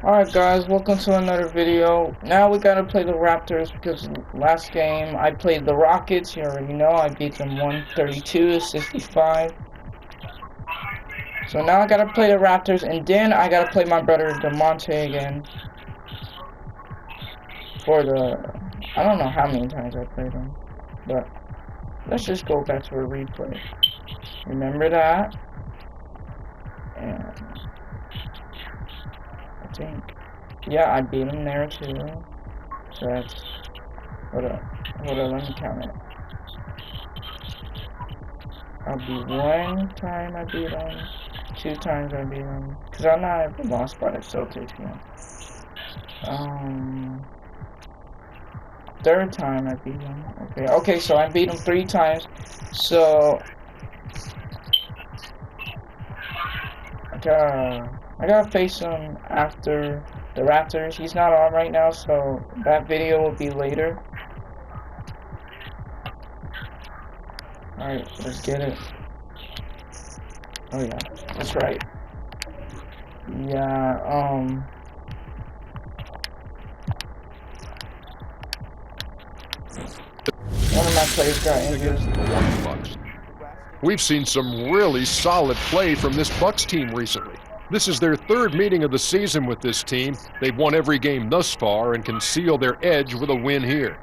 Alright guys, welcome to another video. Now we gotta play the Raptors because last game I played the Rockets. You already know I beat them 132-65. So now I gotta play the Raptors and then I gotta play my brother DeMonte again. For the... I don't know how many times I played him. But let's just go back to a replay. Remember that. And I think... yeah, I beat him there too. So that's... hold up, let me count it. I'll be one time I beat him, 2 times I beat him. Cause I'm not ever lost by the Celtics, man. 3rd time I beat him. Okay, so I beat him 3 times. So I gotta face him after the Raptors. He's not on right now, so that video will be later. Alright, let's get it. Oh yeah, that's right. Yeah, one of my players got injured. We've seen some really solid play from this Bucks team recently. This is their 3rd meeting of the season with this team. They've won every game thus far and can seal their edge with a win here.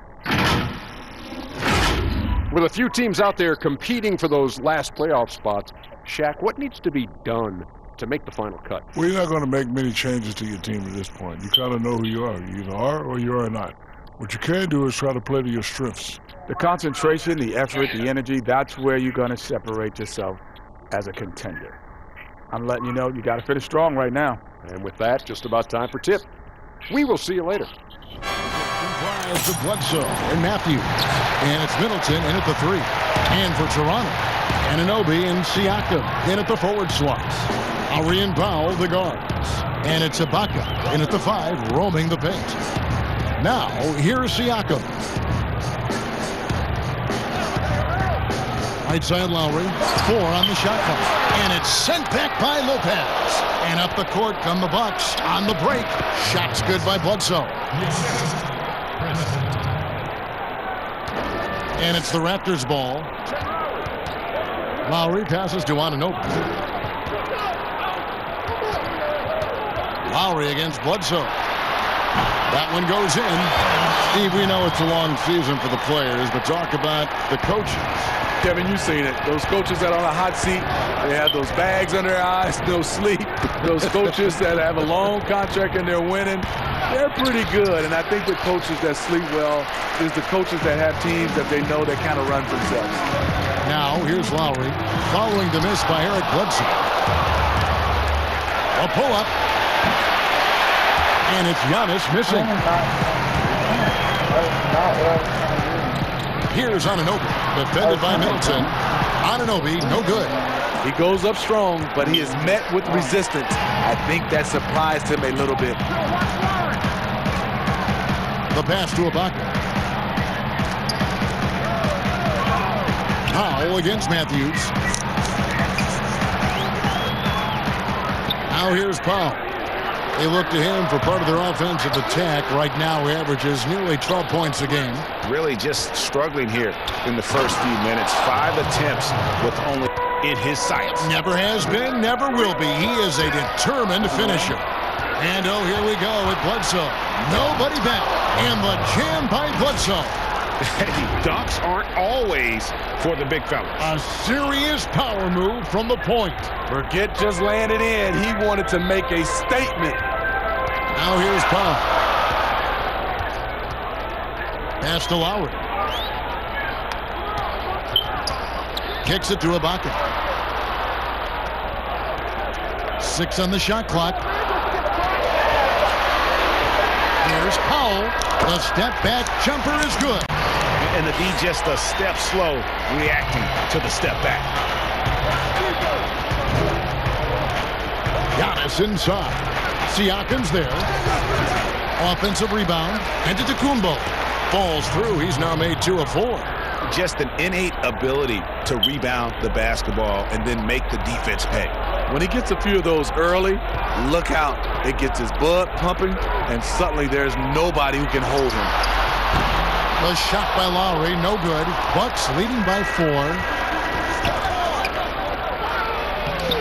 With a few teams out there competing for those last playoff spots, Shaq, what needs to be done to make the final cut? Well, you're not going to make many changes to your team at this point. You kind of know who you are. You either are or you are not. What you can do is try to play to your strengths. The concentration, the effort, the energy, that's where you're going to separate yourself as a contender. I'm letting you know you got to finish strong right now. And with that, just about time for tip. We will see you later. Drives to Bledsoe and Matthews. And it's Middleton in at the 3. And for Toronto, Anunoby and Siakam in at the forward slots. Lowry and Powell, the guards. And it's Ibaka in at the 5, roaming the paint. Now, here's Siakam. Right side Lowry, 4 on the shot clock. And it's sent back by Lopez. And up the court come the Bucks on the break. Shot's good by Bledsoe. And it's the Raptors ball. Lowry passes to Anunoby. Lowry against Bledsoe. That one goes in. Steve, we know it's a long season for the players, but talk about the coaches. Kevin, you've seen it. Those coaches that are on a hot seat, they have those bags under their eyes, no sleep. Those coaches that have a long contract and they're winning, they're pretty good. And I think the coaches that sleep well is the coaches that have teams that they know that kind of run themselves. Now, here's Lowry, following the miss by Eric Bledsoe. A pull-up. And it's Giannis missing. Here's Anunoby, defended by Middleton. Anunoby, no good. He goes up strong, but he is met with resistance. I think that surprised him a little bit. The pass to Ibaka. Powell against Matthews. Now here's Powell. They look to him for part of their offensive attack. Right now, he averages nearly 12 points a game. Really just struggling here in the first few minutes. 5 attempts with only in his sights. Never has been, never will be. He is a determined finisher. And oh, here we go with Bledsoe. Nobody back. And the jam by Bledsoe. Dunks aren't always for the big fella. A serious power move from the point. Burkett just landed in. He wanted to make a statement. Now here's Powell. Pass to Lowry. Kicks it to Ibaka. 6 on the shot clock. Here's Powell. The step back jumper is good. And the D just a step slow reacting to the step back. Giannis inside. Siakam's there. Offensive rebound. Antetokounmpo falls through. He's now made 2 of 4. just an innate ability to rebound the basketball and then make the defense pay. When he gets a few of those early, look out. It gets his blood pumping, and suddenly there's nobody who can hold him. The shot by Lowry, no good. Bucks leading by 4.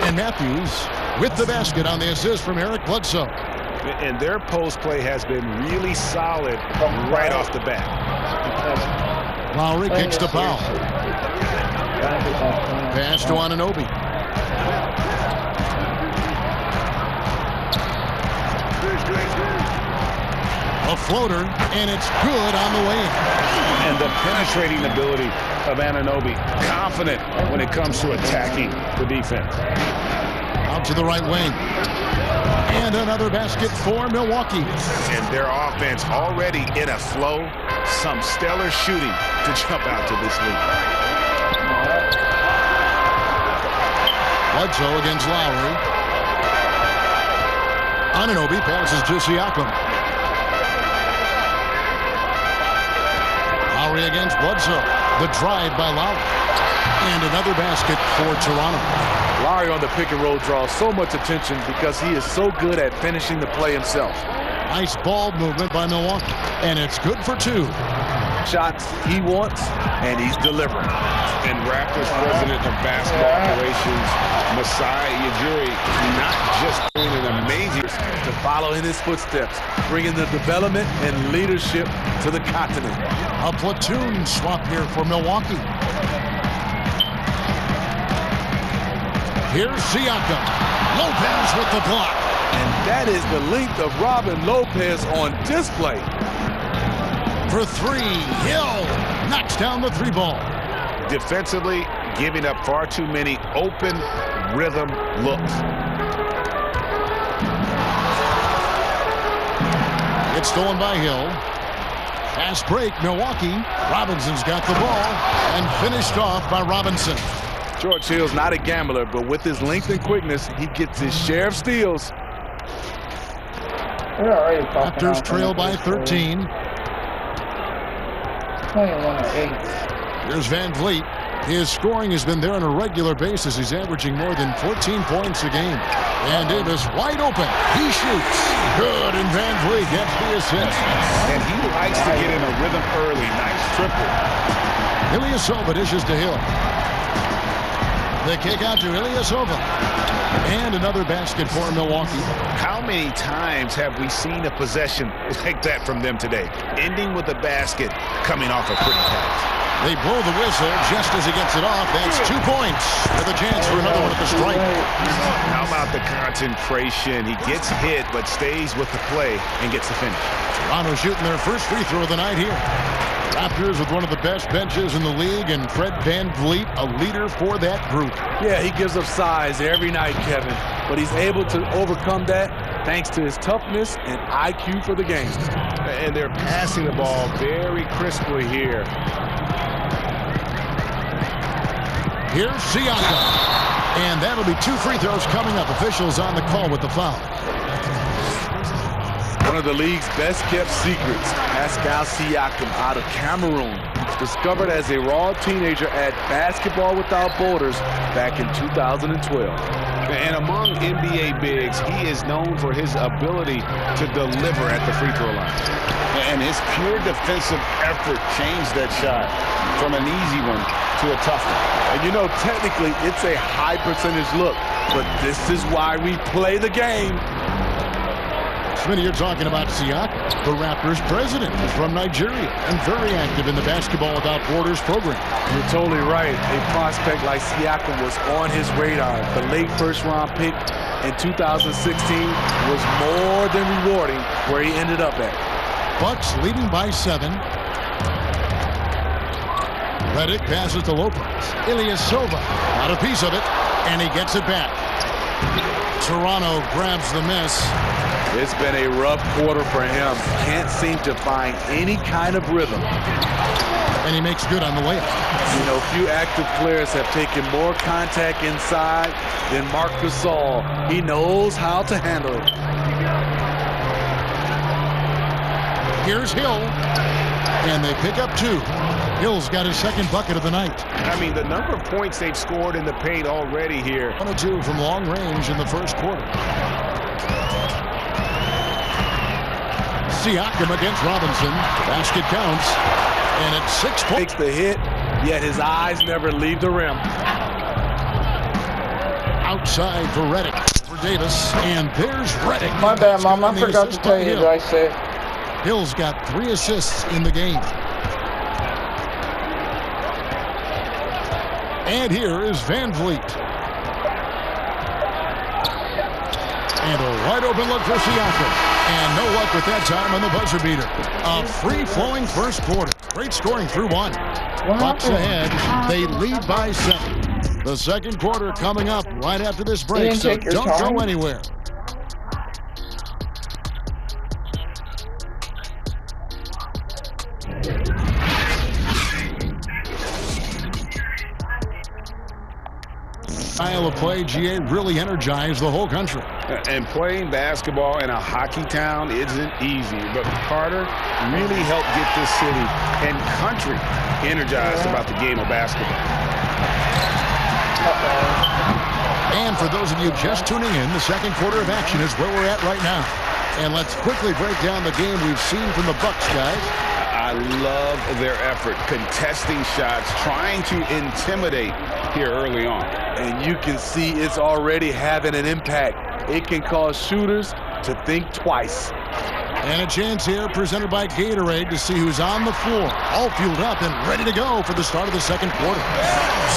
And Matthews with the basket on the assist from Eric Bledsoe. And their post play has been really solid right off the bat. Lowry kicks to Powell. Pass to Anunoby. A floater, and it's good on the way in. And the penetrating ability of Anunoby, confident when it comes to attacking the defense. Out to the right wing. And another basket for Milwaukee. And their offense already in a flow. Some stellar shooting to jump out to this lead. Bledsoe against Lowry. Anunoby passes to Siakam. Lowry against Bledsoe. The drive by Lowry. And another basket for Toronto. Lowry on the pick and roll draws so much attention because he is so good at finishing the play himself. Nice ball movement by Milwaukee. And it's good for 2. Shots he wants, and he's delivering. And Raptors president of basketball operations, Masai Ujiri, not just doing an amazing to follow in his footsteps, bringing the development and leadership to the continent. A platoon swap here for Milwaukee. Here's Siakam. Lopez with the block. And that is the length of Robin Lopez on display. For 3, Hill knocks down the 3 ball. defensively, giving up far too many open rhythm looks. It's stolen by Hill. Fast break, Milwaukee. Robinson's got the ball and finished off by Robinson. George Hill's not a gambler, but with his length and quickness, he gets his share of steals. Raptors trail by 13. 21-8. Here's Van Vliet. His scoring has been there on a regular basis. He's averaging more than 14 points a game. And Davis wide open. He shoots. Good, and Van Vliet gets the assist. And he likes to get in a rhythm early. Nice triple. Ilyasova dishes to Hill. The kick out to Ilyasova. And another basket for Milwaukee. How many times have we seen a possession like that from them today? Ending with a basket, coming off a pretty pass. They blow the whistle just as he gets it off. That's 2 points with a chance for another one at the stripe. How about the concentration? He gets hit but stays with the play and gets the finish. Toronto shooting their first free throw of the night here. Raptors with one of the best benches in the league, and Fred Van Vliet, a leader for that group. Yeah, he gives up size every night, Kevin, but he's able to overcome that thanks to his toughness and IQ for the game. And they're passing the ball very crisply here. Here's Siakam. And that'll be 2 free throws coming up. Officials on the call with the foul. One of the league's best-kept secrets, Pascal Siakam out of Cameroon, discovered as a raw teenager at Basketball Without Borders back in 2012. And among NBA bigs, he is known for his ability to deliver at the free throw line. And his pure defensive effort changed that shot from an easy one to a tough one. And you know, technically, it's a high percentage look, but this is why we play the game. Smitty, you're talking about Siakam, the Raptors president, is from Nigeria and very active in the Basketball Without Borders program. You're totally right. A prospect like Siakam was on his radar. The late first-round pick in 2016 was more than rewarding where he ended up at. Bucks leading by 7. Redick passes to Lopez. Ilyasova got a piece of it, and he gets it back. Toronto grabs the miss. It's been a rough quarter for him. Can't seem to find any kind of rhythm. And he makes good on the way up. You know, few active players have taken more contact inside than Marc Gasol. He knows how to handle it. Here's Hill. And they pick up 2. Hill's got his second bucket of the night. I mean, the number of points they've scored in the paint already here. 1 of 2 from long range in the first quarter. Siakam against Robinson. Basket counts. And it's 6 points. Takes the hit, yet his eyes never leave the rim. Outside for Reddick. For Davis. And there's Reddick. My bad, Mom. I forgot to tell you that I said. Hill's got 3 assists in the game. And here is Van Vliet. And a wide open look for Siakam. And no luck with that time on the buzzer beater. A free-flowing first quarter. Great scoring through 1. Bucks ahead. They lead by 7. The second quarter coming up right after this break, so don't go anywhere. Style of play, GA really energized the whole country. And playing basketball in a hockey town isn't easy, but Carter really helped get this city and country energized about the game of basketball. And for those of you just tuning in, the second quarter of action is where we're at right now. And let's quickly break down the game we've seen from the Bucks, guys. I love their effort, contesting shots, trying to intimidate here early on. And you can see it's already having an impact. It can cause shooters to think twice. And a chance here presented by Gatorade to see who's on the floor, all fueled up and ready to go for the start of the second quarter.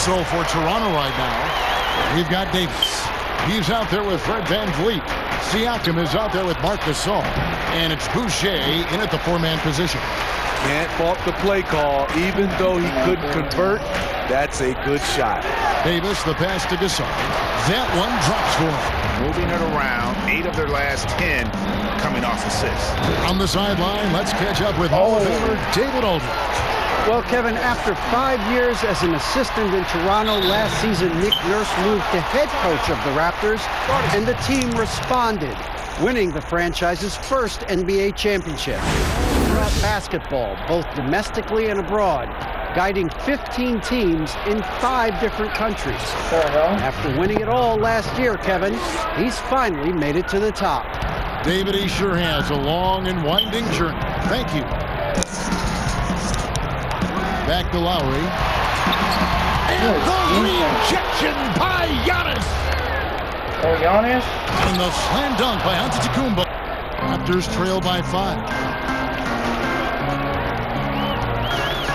So for Toronto right now, we've got Davis. He's out there with Fred Van Vliet. Siakam is out there with Marc Gasol. And it's Boucher in at the 4-man position. Can't fault the play call. Even though he couldn't convert, that's a good shot. Davis, the pass to Gasol. That one drops for him. Moving it around, 8 of their last 10 coming off assists. On the sideline, let's catch up with Hall of Famer David Aldridge. Well, Kevin, after 5 years as an assistant in Toronto, last season Nick Nurse moved to head coach of the Raptors, and the team responded, winning the franchise's first NBA championship. Throughout basketball, both domestically and abroad, guiding 15 teams in 5 different countries. After winning it all last year, Kevin, he's finally made it to the top. David, he sure has a long and winding journey. Thank you. Back to Lowry. And the rejection by Giannis. Oh, Giannis? And the slam dunk by Antetokounmpo. Raptors trail by 5.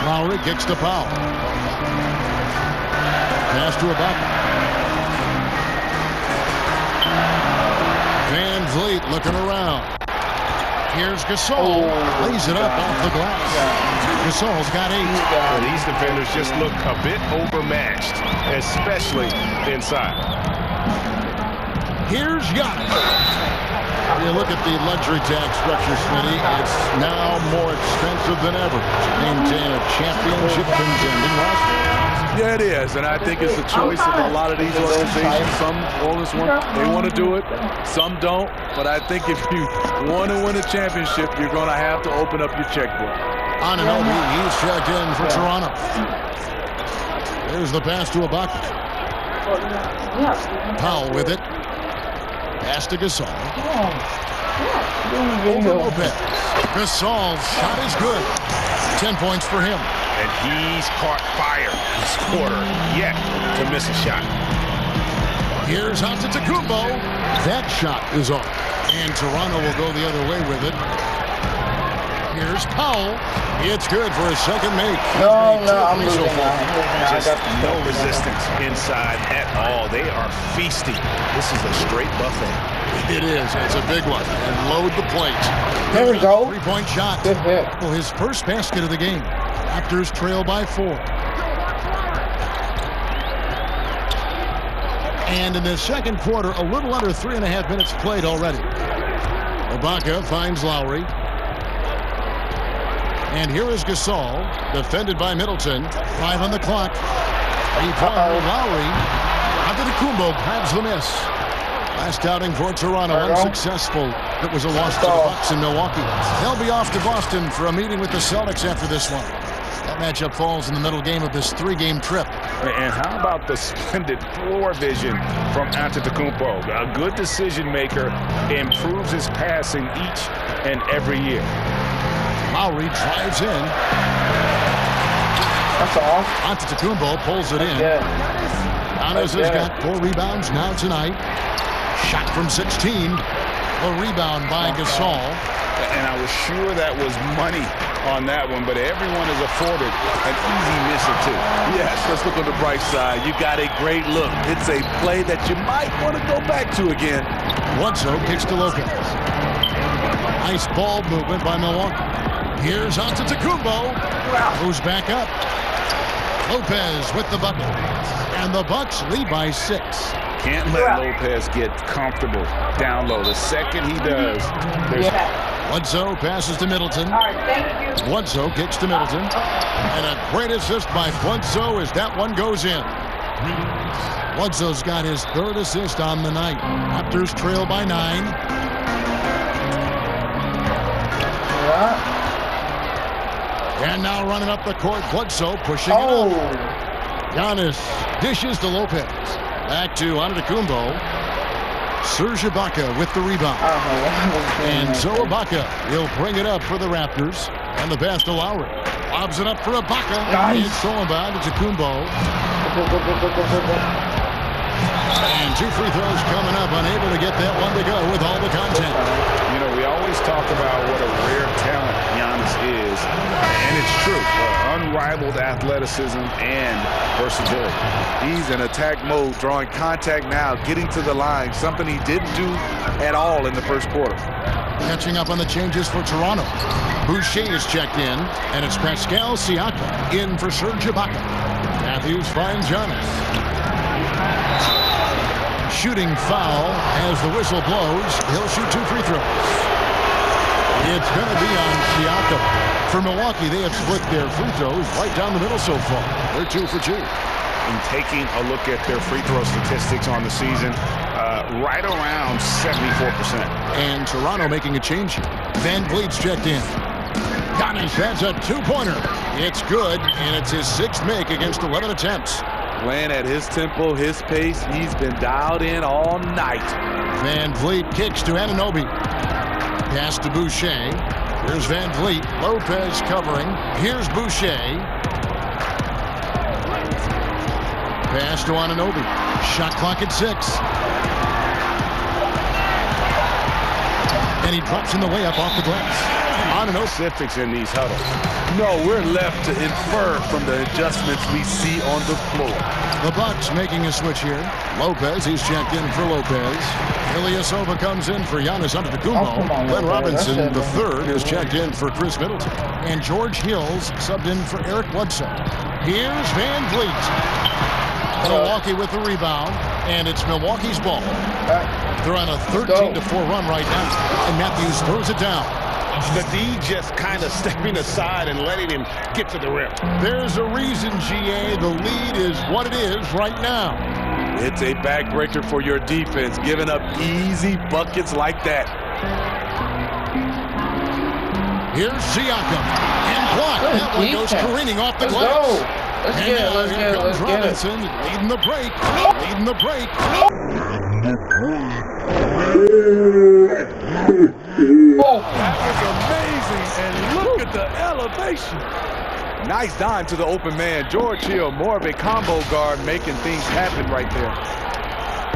Lowry kicks to Powell. Pass to Ibaka. Van Vliet looking around. Here's Gasol. Lays it up off the glass. Gasol's got 8. Well, these defenders just look a bit overmatched, especially inside. Here's Giannis. You look at the luxury tax structure, Smitty. It's now more expensive than ever to maintain a championship contending roster. Yeah, it is, and I think it's a choice of a lot of these organizations. Some they want to do it, some don't. But I think if you want to win a championship, you're going to have to open up your checkbook. Anunoby, he's checked in for Toronto. There's the pass to Ibaka. Powell with it. Pass to Gasol. Over Lopez. Gasol's shot is good. 10 points for him. And he's caught fire this quarter yet to miss a shot. Here's Antetokounmpo. That shot is off. And Toronto will go the other way with it. Here's Powell. It's good for a second make. No, I'm losing now. Just no resistance inside at all. They are feasting. This is a straight buffet. It is. It's a big one. And load the plate. There we go. 3-point shot. Good hit. Well, his first basket of the game. Raptors trail by 4. And in the second quarter, a little under 3.5 minutes played already. Ibaka finds Lowry. And here is Gasol, defended by Middleton. 5 on the clock. 3-pointer Lowry. Antetokounmpo grabs the miss. Last outing for Toronto, unsuccessful. It was a loss to the Bucks in Milwaukee. They'll be off to Boston for a meeting with the Celtics after this one. That matchup falls in the middle game of this 3-game trip. And how about the splendid floor vision from Antetokounmpo? A good decision maker, improves his passing each and every year. Lowry drives in. That's all. Antetokounmpo pulls it in. Giannis has got 4 rebounds now tonight. Shot from 16. A rebound by Gasol. And I was sure that was money on that one, but everyone is afforded an easy miss or two. Yes, let's look on the bright side. You got a great look. It's a play that you might want to go back to again. Bledsoe kicks to Lopez. Nice ball movement by Milwaukee. Here's Antetokounmpo. Moves back up. Lopez with the bucket. And the Bucks lead by 6. Can't let Lopez get comfortable down low. The second he does, there's... Bledsoe passes to Middleton. All right, thank you. Bledsoe kicks to Middleton. And a great assist by Bledsoe as that one goes in. Bledsoe's got his 3rd assist on the night. Raptors trail by 9. And now running up the court, Bledsoe pushing it up. Giannis dishes to Lopez. Back to Antetokounmpo. Serge Ibaka with the rebound. And so Ibaka will bring it up for the Raptors. And the pass to Lowry. Lobs it up for Ibaka. Nice. It's thrown by Antetokounmpo. And 2 free throws coming up. Unable to get that one to go with all the content. You know, we always talk about what a rare talent Giannis is. And it's true. Unrivaled athleticism and versatility. He's in attack mode, drawing contact now, getting to the line, something he didn't do at all in the first quarter. Catching up on the changes for Toronto. Boucher is checked in, and it's Pascal Siakam in for Serge Ibaka. Matthews finds Giannis. Shooting foul as the whistle blows. He'll shoot 2 free throws. It's going to be on Siakam. For Milwaukee, they have split their free throws right down the middle so far. They're 2 for 2. In taking a look at their free throw statistics on the season, right around 74%. And Toronto making a change here. Van Vliet's checked in. Giannis has a 2-pointer. It's good, and it's his 6th make against 11 attempts. Playing at his tempo, his pace. He's been dialed in all night. Van Vliet kicks to Anunoby. Pass to Boucher. Here's Van Vliet. Lopez covering. Here's Boucher. Pass to Anunoby. Shot clock at 6. And he drops in the layup off the glass. Anunoby. Specifics in these huddles. No, we're left to infer from the adjustments we see on the floor. The Bucks making a switch here. Lopez, he's checked in for Lopez. Ilyasova comes in for Giannis Antetokounmpo. Glenn Robinson, the 3rd, is checked in for Chris Middleton. And George Hills subbed in for Eric Bledsoe. Here's Van Vliet. Milwaukee with the rebound, and it's Milwaukee's ball. They're on a 13-4 run right now, and Matthews throws it down. The D just kind of stepping aside and letting him get to the rim. There's a reason, GA. The lead is what it is right now. It's a backbreaker for your defense, giving up easy buckets like that. Here's Siakam. And blocked. That one goes careening off the glass. Let's get it. Let's get it. Let's get it. Robinson leading the break. Leading the break. That was amazing, and look at the elevation. Nice dime to the open man. George Hill, more of a combo guard, making things happen right there.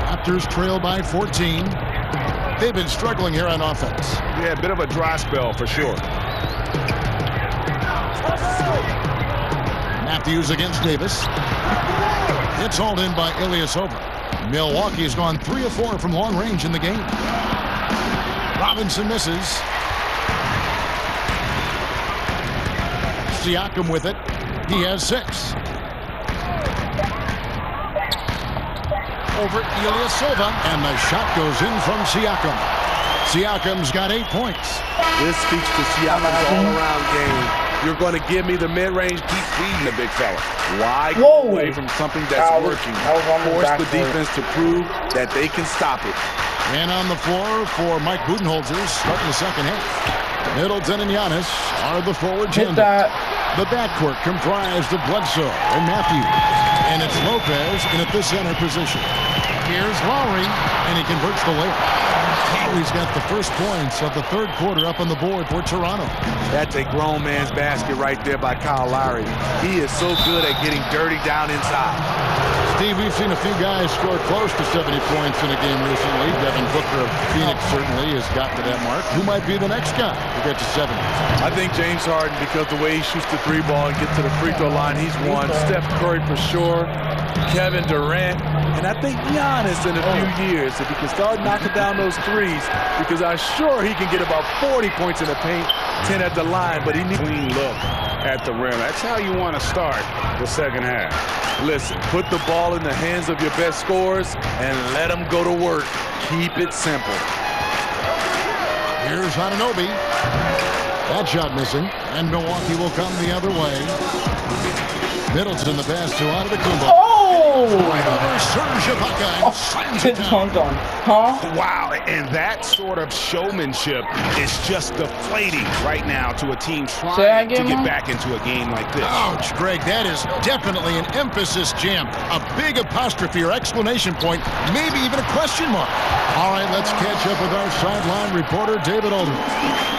Raptors trail by 14. They've been struggling here on offense. Yeah, a bit of a dry spell for sure. Matthews against Davis. It's hauled in by Ilyasova. Milwaukee has gone 3 of 4 from long range in the game. Robinson misses. Siakam with it. He has 6. Over Ilyasova, and the shot goes in from Siakam. Siakam's got 8 points. This speaks to Siakam's all-around game. You're going to give me the mid-range, keep feeding the big fella. Why go away from something that's working? Force the defense to prove that they can stop it. And on the floor for Mike Budenholzer starting the second half. Middleton and Giannis are the forward tandem. The backcourt comprised of Bledsoe and Matthews. And it's Lopez in at the center position. Here's Lowry, and he converts the layup. Lowry's got the first points of the third quarter up on the board for Toronto. That's a grown man's basket right there by Kyle Lowry. He is so good at getting dirty down inside. Steve, we've seen a few guys score close to 70 points in a game recently. Devin Booker of Phoenix certainly has got to that mark. Who might be the next guy to get to 70? I think James Harden, because the way he shoots the three ball and gets to the free throw line, he's won. Steph Curry for sure. Kevin Durant. And I think Giannis in a few years, if he can start knocking down those threes, because I'm sure he can get about 40 points in the paint, 10 at the line, but he needs Clean look at the rim. That's how you want to start the second half. Listen, put the ball in the hands of your best scorers and let them go to work. Keep it simple. Here's Anunoby. That shot missing, and Milwaukee will come the other way. Middleton the pass to Antetokounmpo. Oh! Right over Serge Ibaka and slams it down. Wow, and that sort of showmanship is just deflating right now to a team trying to get back into a game like this. Ouch, Greg, that is definitely an emphasis jam. A big apostrophe or exclamation point, maybe even a question mark. All right, let's catch up with our sideline reporter, David Aldridge.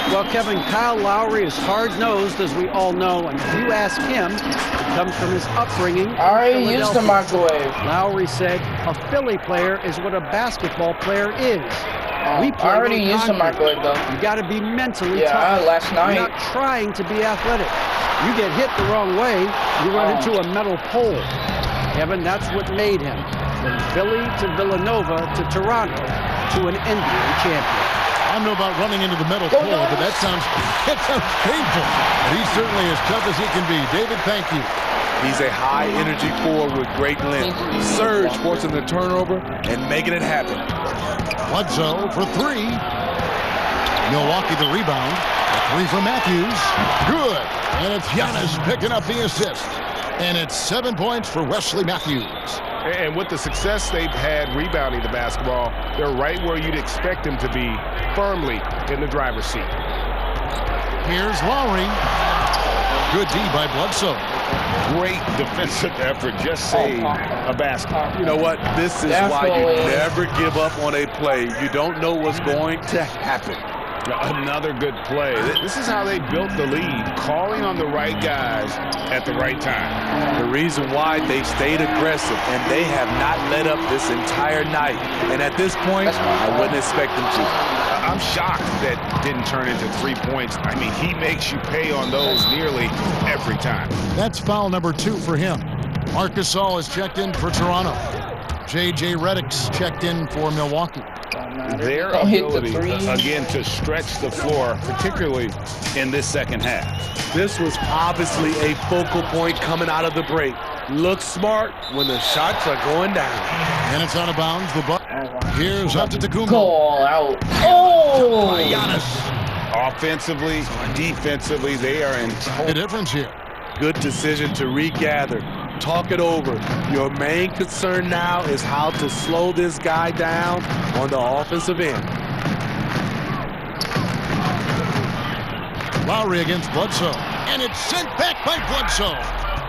Well, Kevin, Kyle Lowry is hard-nosed, as we all know, and if you ask him, it comes from his upbringing. I already used the microwave. Lowry said, a Philly player is what a basketball player is. We play I already used the microwave, though. You got to be mentally tough. Yeah, last night. You're not trying to be athletic. You get hit the wrong way, you run into a metal pole. Kevin, that's what made him. From Philly to Villanova to Toronto to an NBA champion. I don't know about running into the metal pole, but that sounds painful. But he's certainly as tough as he can be. David, thank you. He's a high-energy forward with great length. Serge forcing the turnover and making it happen. Bledsoe for three. Milwaukee the rebound. Three for Matthews. Good. And it's Giannis picking up the assist. And it's 7 points for Wesley Matthews. And with the success they've had rebounding the basketball, they're right where you'd expect them to be, firmly in the driver's seat. Here's Lowry. Good D by Bledsoe. Great defensive effort. Just saved a basket. You know what? This is why you never give up on a play. You don't know what's going to happen. Another good play. This is how they built the lead, calling on the right guys at the right time. The reason why they stayed aggressive, and they have not let up this entire night. And at this point, I wouldn't expect them to. I'm shocked that didn't turn into 3 points. I mean, he makes you pay on those nearly every time. That's foul number 2 for him. Marcus Gasol is checked in for Toronto. J.J. Redick's checked in for Milwaukee. Their ability, again, to stretch the floor, particularly in this second half. This was obviously a focal point coming out of the break. Look smart when the shots are going down. And it's out of bounds. The buck. Here's Antetokounmpo. Goal out. Oh! Giannis. Offensively, defensively, they are in The difference here. Good decision to regather. Talk it over. Your main concern now is how to slow this guy down on the offensive end. Lowry against Bledsoe. And it's sent back by Bledsoe.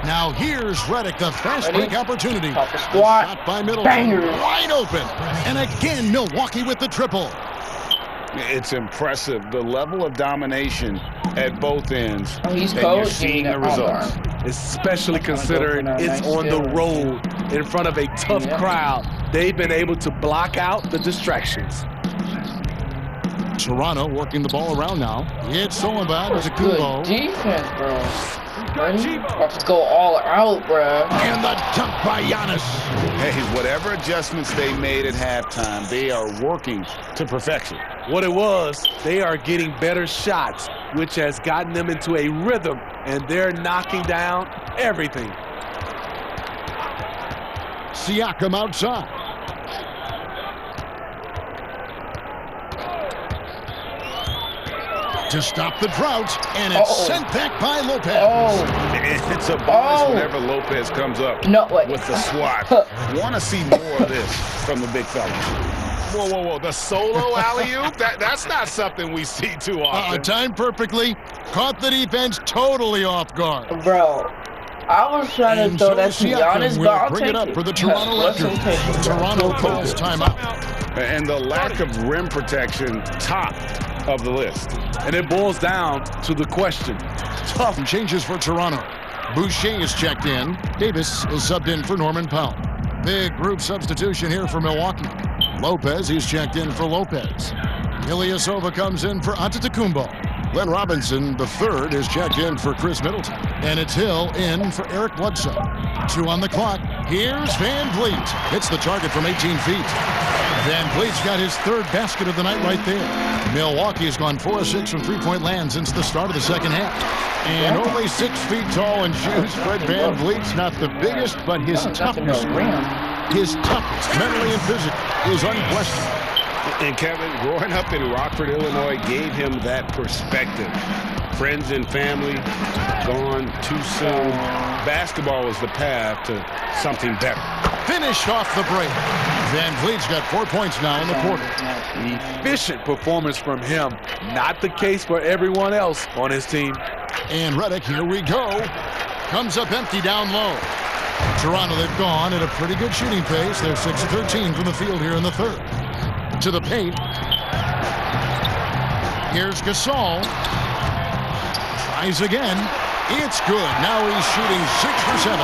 Now here's Redick, the fast break opportunity. Top the squat. Shot by Middleton. Banger. Wide open. And again, Milwaukee with the triple. It's impressive, the level of domination at both ends. He's and you're seeing the results. Especially considering it's on the road in front of a tough crowd. They've been able to block out the distractions. Toronto working the ball around now. It's Solomon to Good Kubo. defense, bro. About to go all out, bro. And the dunk by Giannis. Hey, whatever adjustments they made at halftime, they are working to perfection. What it was, they are getting better shots, which has gotten them into a rhythm, and they're knocking down everything. Siakam outside. To stop the drought, and it's sent back by Lopez. It's a bonus whenever Lopez comes up with the swat. Want to see more of this from the big fella. Whoa, whoa, whoa. The solo alley-oop? That's not something we see too often. Timed perfectly. Caught the defense totally off guard. Bro, I was trying to And throw so that to Giannis, Siakam but I'll will bring take it up it. for the Toronto Let's Raptors. just take it. Toronto calls timeout. And the lack of rim protection, top of the list. And it boils down to the question. Tough changes for Toronto. Boucher is checked in. Davis is subbed in for Norman Powell. Big group substitution here for Milwaukee. Lopez, he's checked in for Lopez. Ilyasova comes in for Antetokounmpo. Glenn Robinson, the third, is checked in for Chris Middleton. And it's Hill in for Eric Bledsoe. 2 on the clock. Here's Van Vliet. Hits the target from 18 feet. Van Vliet's got his third basket of the night right there. Milwaukee has gone 4 of 6 from three-point land since the start of the second half. And only 6 feet tall in shoes, Fred Van Vliet's not the biggest, but his toughness, mentally and physically, is unquestioned. And Kevin, growing up in Rockford, Illinois, gave him that perspective. Friends and family gone too soon. Basketball was the path to something better. Finished off the break. Van Vliet's got 4 points now in the quarter. Efficient performance from him. Not the case for everyone else on his team. And Redick, here we go. Comes up empty down low. Toronto, they've gone at a pretty good shooting pace. They're 6 of 13 from the field here in the third. To the paint. Here's Gasol. Tries again. It's good. Now he's shooting 6 for 7.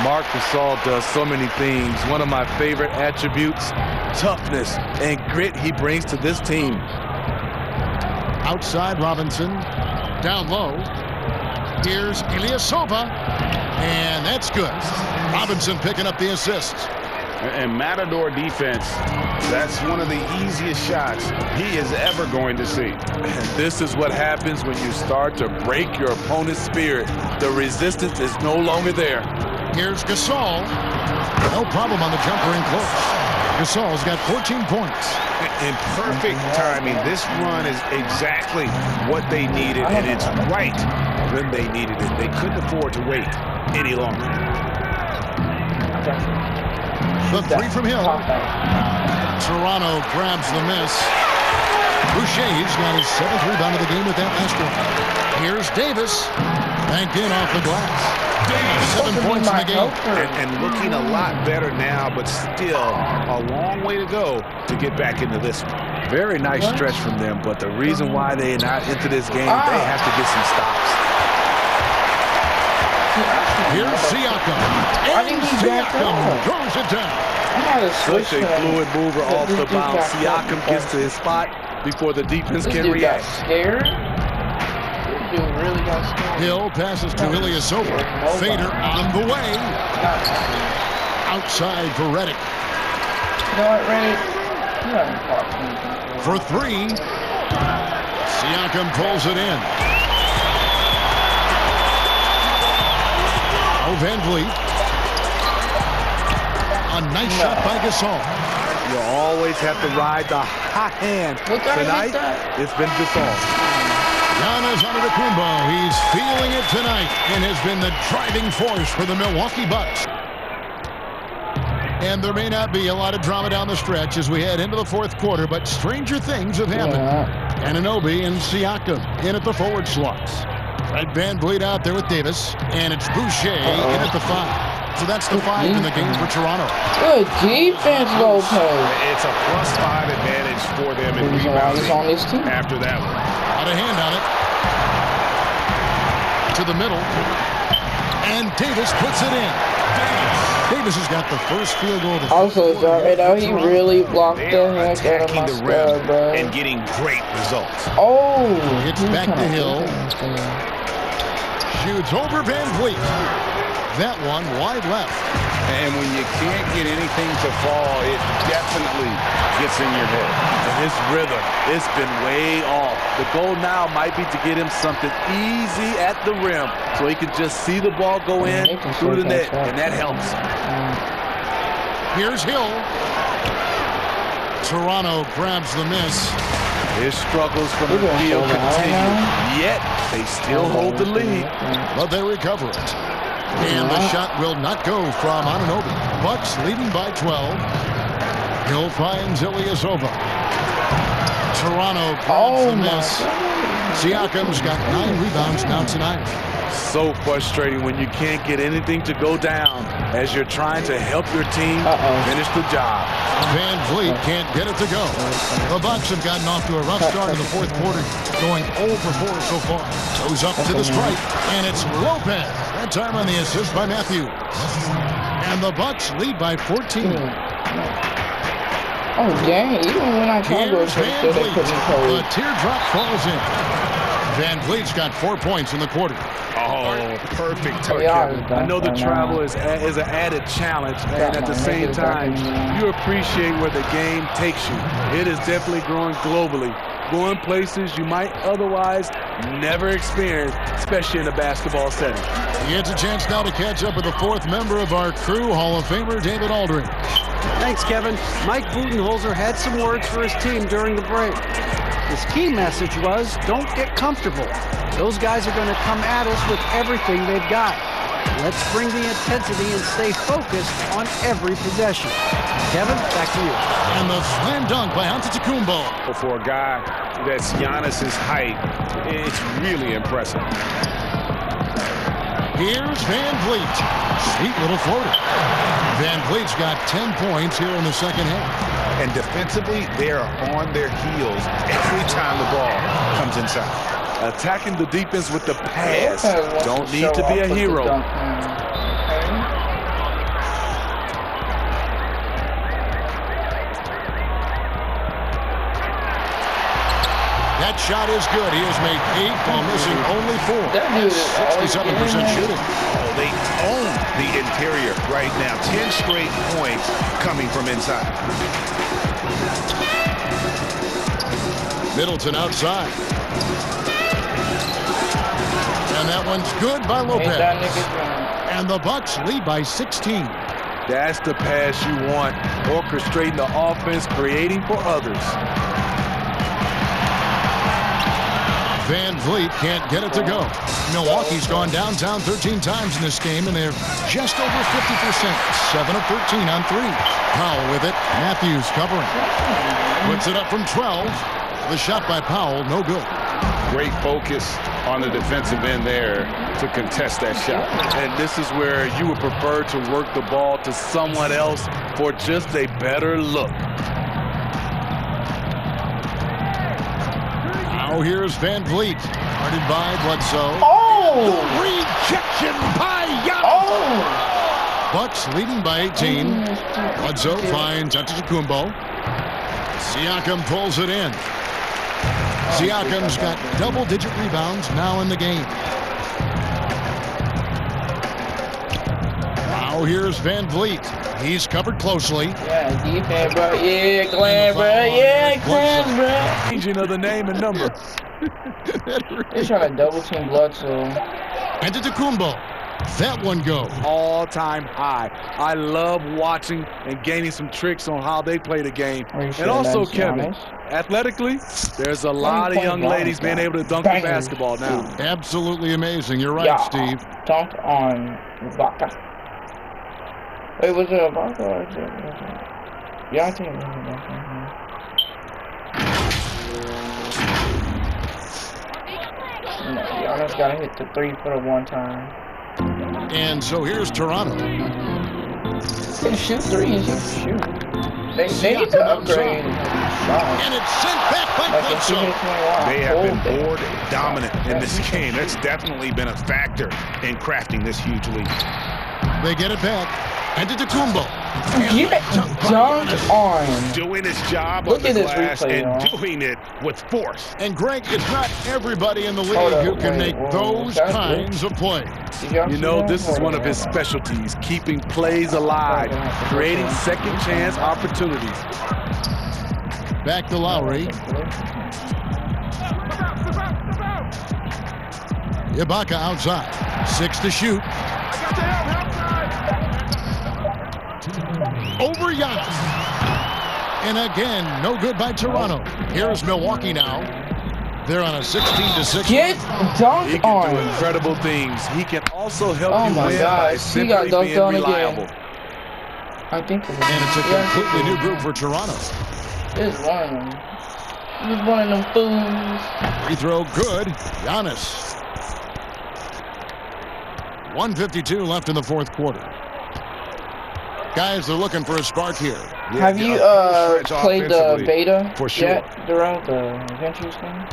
Marc Gasol does so many things. One of my favorite attributes, toughness and grit he brings to this team. Outside Robinson. Down low. Here's Ilyasova. And that's good. Robinson picking up the assist. And Matador defense, that's one of the easiest shots he is ever going to see. And this is what happens when you start to break your opponent's spirit. The resistance is no longer there. Here's Gasol. No problem on the jumper in close. Gasol's got 14 points. In perfect timing. This run is exactly what they needed, and it's right when they needed it. They couldn't afford to wait any longer. The 3 from Hill. Toronto grabs the miss. Boucher's got his 7th rebound of the game with that last one. Here's Davis. Banked in off the glass. 7 points in the game. And looking a lot better now, but still a long way to go to get back into this one. Very nice stretch from them, but the reason why they're not into this game, they have to get some stops. Here's Siakam. And Siakam throws it down. Such a fluid mover off the bounce. Siakam gets to his spot before the defense can react. Scared? Dude really got scared. Hill passes to Ilyasova. Fader on the way. Outside for Redick. You know what, Redick? You haven't talked to me. For 3. Siakam pulls it in. Van Vliet. A nice shot by Gasol. You always have to ride the hot hand. Tonight, it's been Gasol. Giannis Antetokounmpo. He's feeling it tonight and has been the driving force for the Milwaukee Bucks. And there may not be a lot of drama down the stretch as we head into the fourth quarter, but stranger things have happened. Anunoby and Siakam in at the forward slots. Fred Van Vliet out there with Davis, and it's Boucher in at the 5. So that's the 5 in the game for Toronto. Good defense, Lopez. It's a +5 advantage for them in rebounding after that one. Got a hand on it. To the middle. And Davis puts it in. Davis has got the first field goal of the also, right now, he really blocked the heck out of my rim bro. and getting great results. Oh! It's back to Hill. Shoots over Van Vliet. That one wide left. And when you can't get anything to fall, it definitely gets in your head. And his rhythm, it's been way off. The goal now might be to get him something easy at the rim so he can just see the ball go in through the net, and that helps. Here's Hill. Toronto grabs the miss. His struggles from the field continue, yet they still hold the lead. But they recover it. And the shot will not go from Anunoby. Bucks leading by 12. Hill finds Ilyasova. Toronto grabs the miss. Siakam's got 9 rebounds now tonight. So frustrating when you can't get anything to go down as you're trying to help your team finish the job. Van Vliet can't get it to go. The Bucks have gotten off to a rough start in the fourth quarter, going 0 for 4 so far. Goes up to the stripe, and it's Lopez. That time on the assist by Matthews. And the Bucks lead by 14. Oh, dang. Even when I tried to go Here's Van Vliet. the The teardrop falls in. Van Vliet's got 4 points in the quarter. Oh, perfect touch. I know the travel is an added challenge, and at the same time, you appreciate where the game takes you. It is definitely growing globally, going places you might otherwise never experience, especially in a basketball setting. He gets a chance now to catch up with the 4th member of our crew, Hall of Famer David Aldridge. Thanks, Kevin. Mike Budenholzer had some words for his team during the break. His key message was, don't get comfortable. Those guys are going to come at us with everything they've got. Let's bring the intensity and stay focused on every possession. Kevin, back to you. And the slam dunk by Antetokounmpo. For a guy that's Giannis' height, it's really impressive. Here's Van Vliet. Sweet little floater. Van Vliet's got 10 points here in the second half. And defensively, they are on their heels every time the ball comes inside. Attacking the defense with the pass. Don't need to be a hero. That shot is good. He has made 8 while missing only 4. That 67% shooting. Oh, they own the interior right now. 10 straight points coming from inside. Middleton outside. And that one's good by Lopez. And the Bucks lead by 16. That's the pass you want. Orchestrating the offense, creating for others. Van Vliet can't get it to go. Milwaukee's gone downtown 13 times in this game, and they're just over 50%. 7 of 13 on 3. Powell with it. Matthews covering. Puts it up from 12. The shot by Powell, no good. Great focus on the defensive end there to contest that shot. And this is where you would prefer to work the ball to someone else for just a better look. Now here's Van Vliet, guarded by Bledsoe. Oh! The rejection by Giannis. Oh! Bucks leading by 18. Bledsoe finds Antetokounmpo. Siakam pulls it in. Siakam's got double-digit rebounds now in the game. Now here's Van Vliet. He's covered closely. Yeah, defense, bro. Yeah, Glenn, bro. Yeah, Glenn, bro. Changing of the name and number. They're trying to double team Bledsoe. Antetokounmpo. That one go. All-time high. I love watching and gaining some tricks on how they play the game. And also, Kevin, athletically, there's a lot of young ladies being able to dunk the basketball now. Absolutely amazing. You're right, Steve. Dunk on Ibaka. Wait, was it Ibaka or is it? Yeah, I think it was Ibaka. Giannis gotta hit the 3-footer one time. And so here's Toronto. They shoot threes, you shoot. They need to upgrade. And it's sent back by Bledsoe. They have been board dominant in this game. That's definitely been a factor in crafting this huge lead. They get it back. Antetokounmpo. Dunk on. Doing his job Look on the at this glass replay, and y'all. doing it with force. And Greg, it's not everybody in the league who can make those kinds of plays. You know, this is one of his specialties, keeping plays alive, creating second chance opportunities. Back to Lowry. Ibaka outside. 6 to shoot. Over Giannis. And again, no good by Toronto. Here's Milwaukee now. They're on a 16-6. Get dunked He can do incredible things. He can also help you win by simply being reliable. I think it was. And it's a completely new group for Toronto. There's one of them. He's one of them fools. Free throw good. Giannis. 1:52 left in the fourth quarter. Guys, they're looking for a spark here. Have you played the beta for sure. yet, Darrell, the Adventures game?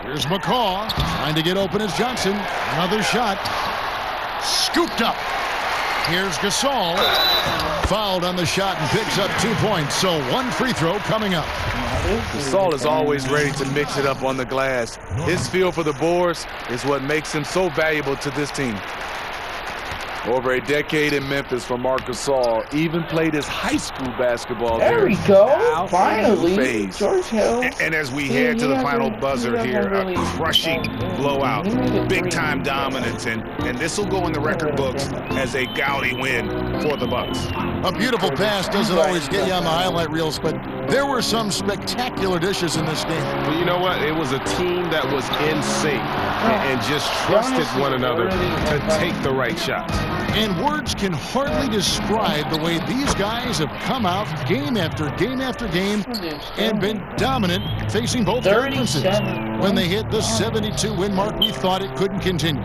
Here's McCaw trying to get open as Johnson. Another shot. Scooped up. Here's Gasol. Fouled on the shot and picks up 2 points. So one free throw coming up. Gasol is always ready to mix it up on the glass. His feel for the boards is what makes him so valuable to this team. Over a decade in Memphis for Marc Gasol, even played his high school basketball there. We go. Finally, George Hill. And as we head to the final buzzer here, a crushing blowout, big-time dominance, and this will go in the record books as a gaudy win for the Bucks. A beautiful pass doesn't always get you on the highlight reels, but there were some spectacular dishes in this game. Well, you know what? It was a team that was in sync and just trusted one another to take the right shots. And words can hardly describe the way these guys have come out game after game after game and been dominant facing both conferences. When they hit the 72 win mark, we thought it couldn't continue.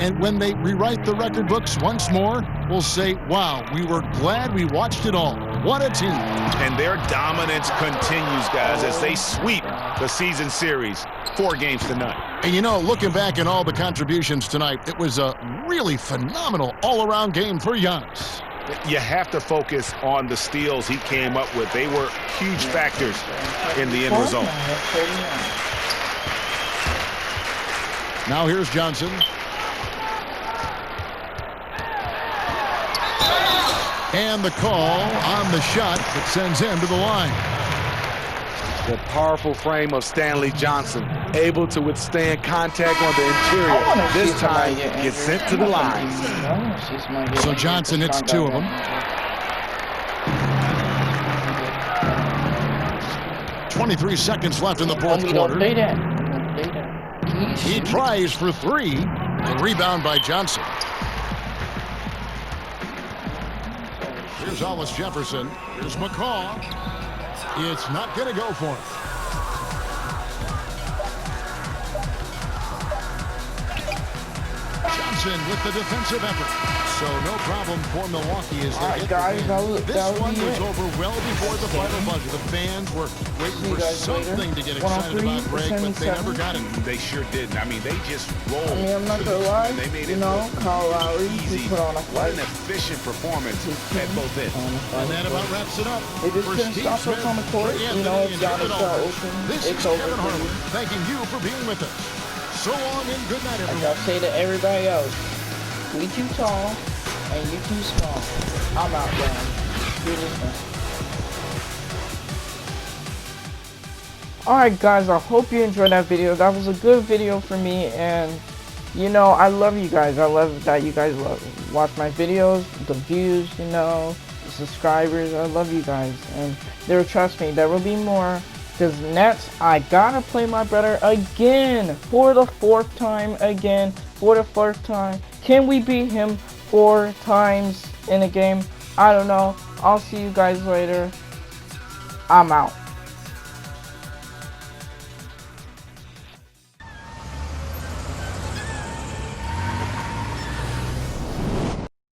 And when they rewrite the record books once more, we'll say, wow, we were glad we watched it all. What a team. And their dominance continues, guys, as they sweep the season series 4 games to none. And you know, looking back at all the contributions tonight, it was a really phenomenal all-around game for Giannis. You have to focus on the steals he came up with. They were huge factors in the end result. Now here's Johnson. And the call on the shot that sends him to the line. The powerful frame of Stanley Johnson, able to withstand contact on the interior. This time, gets sent to the line. So Johnson hits 2 of them. 23 seconds left in the fourth quarter. He tries for 3. And rebound by Johnson. Here's Hollis Jefferson. Here's McCaw. It's not going to go for him. Johnson with the defensive effort. So no problem for Milwaukee as they hit the win. This one was over well before the final buzzer. The fans were waiting for something to get excited about, Greg, but they never got it. They sure didn't. I mean, they just rolled. I mean, I'm not going to lie. They made it Kyle Lowry, he put on a fight. What an efficient performance at both ends. And that about wraps it up. They just couldn't stop us on the court. You know, if Giannis got open, it's over. Kevin Harlan, thanking you for being with us. So long and good night, everyone. Like I say to everybody else, we too tall and you too small. I'm out, guys. Alright guys, I hope you enjoyed that video. That was a good video for me, and you know, I love you guys. I love that you guys watch my videos, the views, you know, the subscribers. I love you guys, and trust me, there will be more. Because Nets, I gotta play my brother again for the 4th time again, for the 1st time. Can we beat him 4 times in a game? I don't know. I'll see you guys later. I'm out.